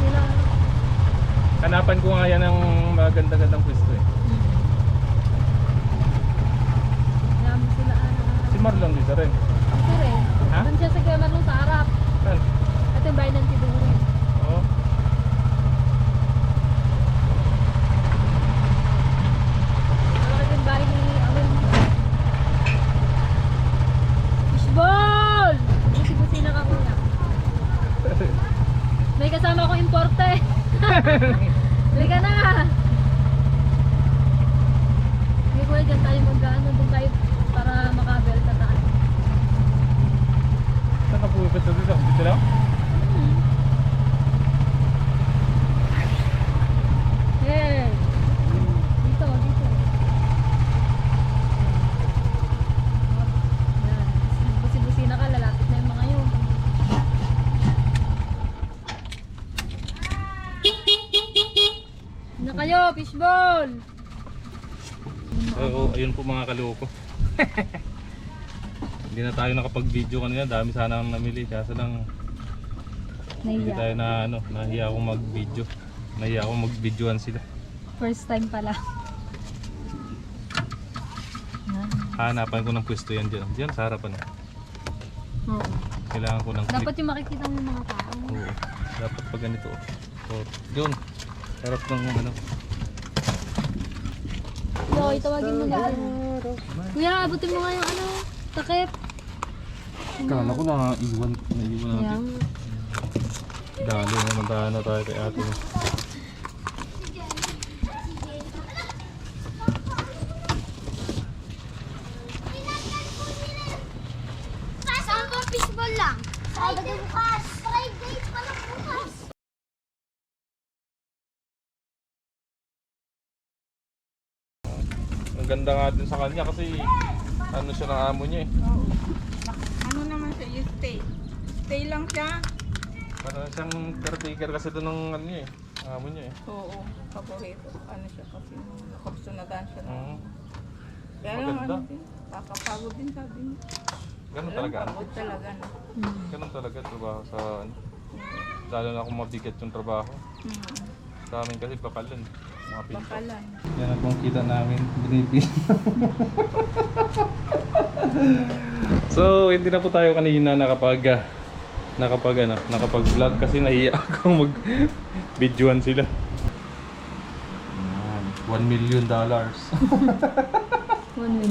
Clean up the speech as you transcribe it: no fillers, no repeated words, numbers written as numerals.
sila. Hanapan ko nga yan ng maganda-gandang pwesto eh. Marami sila. Si Marlon dito rin. Ito rin. Ha? Doon siya sa Kuya Marlon sa harap. Saan? Ito yung bayan ng Tiburin. Oo. Malaki din bahay ni Awel. Fishball! Busi-busi na ka kuya. May kasama akong importe. Bili ka na! Hindi kuya, dyan tayo mag-ano. Doon tayo para makabel sa taas. Saan ka pupunta dito? Dito lang? Yes! Dito, dito. Yan. Busi-busi na ka, lalapit na yung mga yun. Na kayo, fishball! Oo, ayun po mga kaloko. Hindi na tayo nakapag-video kanina, dami sana ang namili. Kaso lang, hindi tayo na ano, nahiya akong mag-video. Nahiya akong mag-videoan sila. First time pala. Hahanapan ko ng pwesto yan dyan. Dyan sa harapan. Oo. Kailangan ko ng clip. Dapat yung makikita mo yung mga tao. Oo. Dapat pag ganito. So, yun. Harap ng ano. So, itawagin mo na. Kuya, abutin mo nga yung ano, takip. Kala ko na iwan natin. Yan. Dali naman tayo na tayo kay ate. Saan ba fishball lang? Friday bukas. Friday pa lang bukas. Ang ganda nga din sa kanya kasi ano siya ng amo niya eh. Oo. Ano naman siya, you stay. Stay lang siya. Parang siyang caretaker kasi doon ng ano niya eh. Amo niya eh. Oo, paborito. Ano siya kasi, kapsunadan siya. Oo. Kaya lang Maganda. ano din, kakapagod din sabi niya. Ganun talaga. ano? Pagod talaga na. Ganun talaga trabaho sa ano. Lalo na kung mabigat yung trabaho. Sa amin kasi bakalan. Mga pinto. Bakalan. Yan ang kita namin, binibin. So, hindi na po tayo kanina nakapag-vlog kasi nahiya akong mag-videoan sila. $1 million. 1 minute.